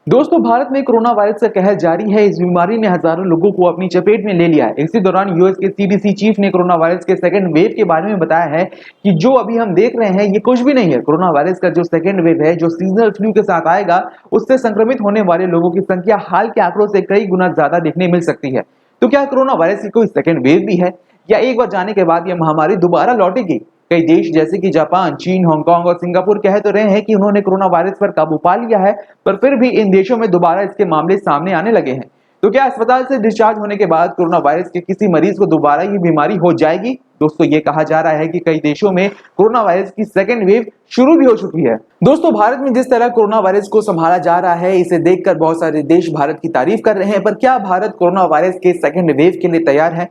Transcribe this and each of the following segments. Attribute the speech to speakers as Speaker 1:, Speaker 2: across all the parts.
Speaker 1: दोस्तों, भारत में corona virus का कहर जारी है। इस बीमारी ने हजारों लोगों को अपनी चपेट में ले लिया है। इसी दौरान यूएस के सीडीसी चीफ ने कोरोना वायरस के सेकंड वेव के बारे में बताया है कि जो अभी हम देख रहे हैं ये कुछ भी नहीं है। कोरोना वायरस का जो सेकंड वेव है, जो सीजनल फ्लू के साथ आएगा, उससे संक्रमित होने वाले लोगों की संख्या हाल के आंकड़ों से कई गुना ज्यादा देखने मिल सकती है। तो क्या कोरोना वायरस की कोई सेकंड वेव भी है, या एक बार जाने के बाद यह महामारी दोबारा लौटेगी? कई देश जैसे कि जापान, चीन, हांगकांग और सिंगापुर कह तो रहे हैं कि उन्होंने कोरोना वायरस पर काबू पा लिया है, पर फिर भी इन देशों में दोबारा इसके मामले सामने आने लगे हैं। तो क्या अस्पताल से डिस्चार्ज होने के बाद कोरोना वायरस के किसी मरीज को दोबारा ये बीमारी हो जाएगी? दोस्तों, ये कहा जा रहा है कि कई देशों में कोरोना वायरस की सेकेंड वेव शुरू भी हो चुकी है। दोस्तों, भारत में जिस तरह कोरोना वायरस को संभाला जा रहा है, इसे देखकर बहुत सारे देश भारत की तारीफ कर रहे हैं। पर क्या भारत कोरोना वायरस के सेकेंड वेव के लिए तैयार है?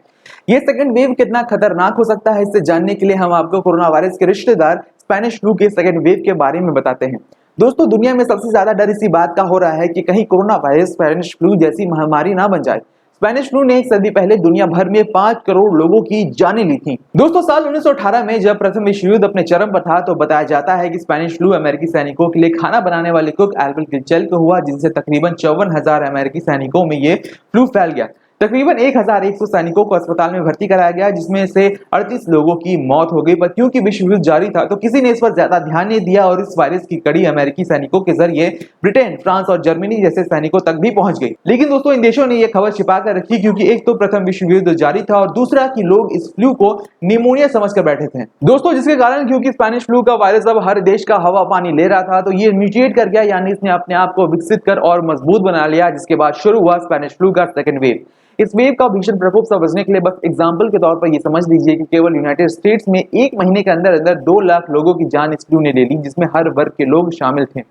Speaker 1: ये सेकंड वेव कितना खतरनाक हो सकता है, इससे जानने के लिए हम आपको कोरोना वायरस के रिश्तेदार स्पेनिश फ्लू के सेकंड वेव के बारे में बताते हैं। दोस्तों, दुनिया में सबसे ज्यादा डर इसी बात का हो रहा है कि कहीं कोरोना वायरस स्पेनिश फ्लू जैसी महामारी ना बन जाए। स्पेनिश फ्लू ने एक सदी पहले दुनिया भर में 5 करोड़ लोगों की जानें ली थी। दोस्तों, साल 1918 में जब प्रथम विश्व युद्ध अपने चरम पर था, तो बताया जाता है कि स्पेनिश फ्लू अमेरिकी सैनिकों के लिए खाना बनाने वाले कुक एल्बर्ट गिचेल को हुआ, जिनसे तकरीबन 54,000 अमेरिकी सैनिकों में ये फ्लू फैल गया। तकरीबन 1100 सैनिकों को अस्पताल में भर्ती कराया गया, जिसमें से 38 लोगों की मौत हो गई। पर क्योंकि विश्व युद्ध जारी था, तो किसी ने इस पर ज्यादा ध्यान नहीं दिया और इस वायरस की कड़ी अमेरिकी सैनिकों के जरिए ब्रिटेन, फ्रांस और जर्मनी जैसे सैनिकों तक भी पहुंच गई। लेकिन दोस्तों, इन देशों ने यह खबर छिपा कर रखी, क्योंकि एक तो प्रथम विश्व युद्ध जारी था और दूसरा कि लोग इस फ्लू को निमोनिया समझकर बैठे थे। दोस्तों, जिसके कारण क्योंकि स्पेनिश फ्लू का वायरस अब हर देश का हवा पानी ले रहा था, तो ये म्यूटेट कर गया, यानी इसने अपने आप को विकसित कर और मजबूत बना लिया, जिसके बाद शुरू हुआ स्पेनिश फ्लू का सेकंड वेव। इस वेव का भीषण प्रकोप समझने के लिए बस एग्जाम्पल के तौर पर ये समझ लीजिए कि केवल यूनाइटेड स्टेट्स में एक महीने के अंदर अंदर 2 लाख लोगों की जान इस फ्लू ने ले ली, जिसमें हर वर्ग के लोग शामिल थे।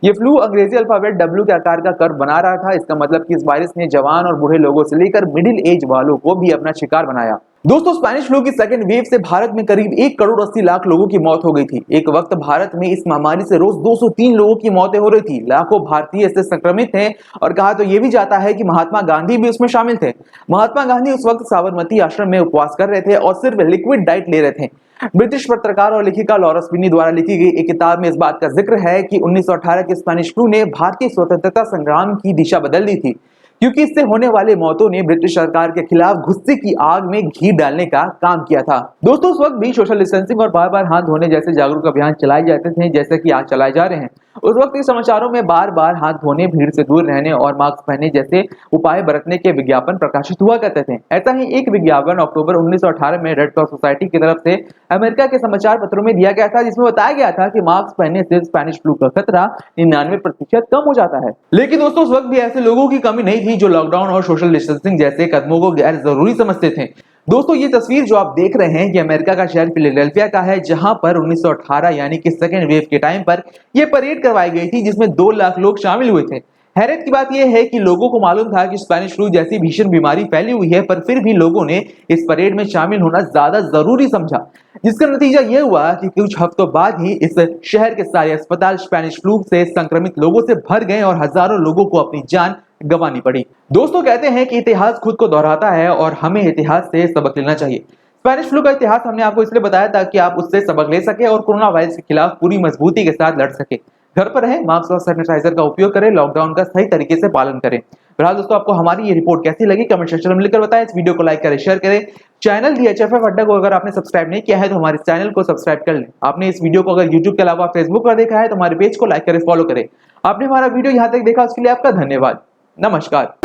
Speaker 1: ये फ्लू अंग्रेजी अल्फाबेट W के आकार का कर्व बना रहा था। इसका मतलब कि इस वायरस ने जवान और बूढ़े लोगों से लेकर मिडिल एज वालों को भी अपना शिकार बनाया। दोस्तों, स्पेनिश फ्लू की सेकंड वेव से भारत में करीब 1 करोड़ 80 लाख लोगों की मौत हो गई थी। एक वक्त भारत में इस महामारी से रोज 203 लोगों की मौतें हो रही थी। लाखों भारतीय इससे संक्रमित थे और कहा तो यह भी जाता है कि महात्मा गांधी भी उसमें शामिल थे। महात्मा गांधी उस वक्त साबरमती आश्रम में उपवास कर रहे थे और सिर्फ लिक्विड डाइट ले रहे थे। ब्रिटिश पत्रकार और लेखिका लॉरा स्पिनी द्वारा लिखी गई एक किताब में इस बात का जिक्र है कि 1918 के स्पेनिश फ्लू ने भारतीय स्वतंत्रता संग्राम की दिशा बदल दी थी, क्योंकि इससे होने वाले मौतों ने ब्रिटिश सरकार के खिलाफ गुस्से की आग में घी डालने का काम किया था। दोस्तों, उस वक्त भी सोशल डिस्टेंसिंग और बार बार हाथ धोने जैसे जागरूक अभियान चलाए जाते थे, जैसे कि आज चलाए जा रहे हैं। उस वक्त के समाचारों में बार बार हाथ धोने, भीड़ से दूर रहने और मास्क पहनने जैसे उपाय बरतने के विज्ञापन प्रकाशित हुआ करते थे। ऐसा ही एक विज्ञापन अक्टूबर 1918 में रेड क्रॉस सोसाइटी की तरफ से अमेरिका के समाचार पत्रों में दिया गया था, जिसमें बताया गया था कि मास्क पहनने से स्पेनिश फ्लू का खतरा 99% कम हो जाता है। लेकिन दोस्तों, उस वक्त भी ऐसे लोगों की कमी नहीं थी जो लॉकडाउन और सोशल डिस्टेंसिंग जैसे कदमों को गैर जरूरी समझते थे। दोस्तों, ये तस्वीर जो आप देख रहे हैं, ये अमेरिका का शहर फिलाडेल्फिया का है, जहां पर 1918 यानी कि सेकेंड वेव के टाइम पर यह परेड करवाई गई थी, जिसमें 2 लाख लोग शामिल हुए थे। हैरत की बात यह है कि लोगों को मालूम था कि स्पेनिश फ्लू जैसी भीषण बीमारी फैली हुई है, पर फिर भी लोगों ने इस परेड में शामिल होना ज्यादा जरूरी समझा, जिसका नतीजा यह हुआ कि कुछ हफ्तों बाद ही इस शहर के सारे अस्पताल स्पेनिश फ्लू से संक्रमित लोगों से भर गए और हजारों लोगों को अपनी जान गंवानी पड़ी। दोस्तों, कहते हैं कि इतिहास खुद को दोहराता है और हमें इतिहास से सबक लेना चाहिए। स्पेनिश फ्लू का इतिहास हमने आपको इसलिए बताया ताकि आप उससे सबक ले सके और कोरोना वायरस के खिलाफ पूरी मजबूती के साथ लड़ सके। घर पर रहें, मास्क और सैनिटाइजर का उपयोग करें, लॉकडाउन का सही तरीके से पालन करें। फिलहाल दोस्तों, आपको हमारी ये रिपोर्ट कैसी लगी कमेंट सेक्शन में लिखकर बताएं। इस वीडियो को लाइक करें, शेयर करें। चैनल DHFF अड्डा को अगर आपने सब्सक्राइब नहीं किया है तो हमारे चैनल को सब्सक्राइब कर लें। आपने इस वीडियो को अगर यूट्यूब के अलावा फेसबुक पर देखा है तो हमारे पेज को लाइक करें, फॉलो करें। आपने हमारा वीडियो यहाँ तक देखा उसके लिए आपका धन्यवाद। नमस्कार।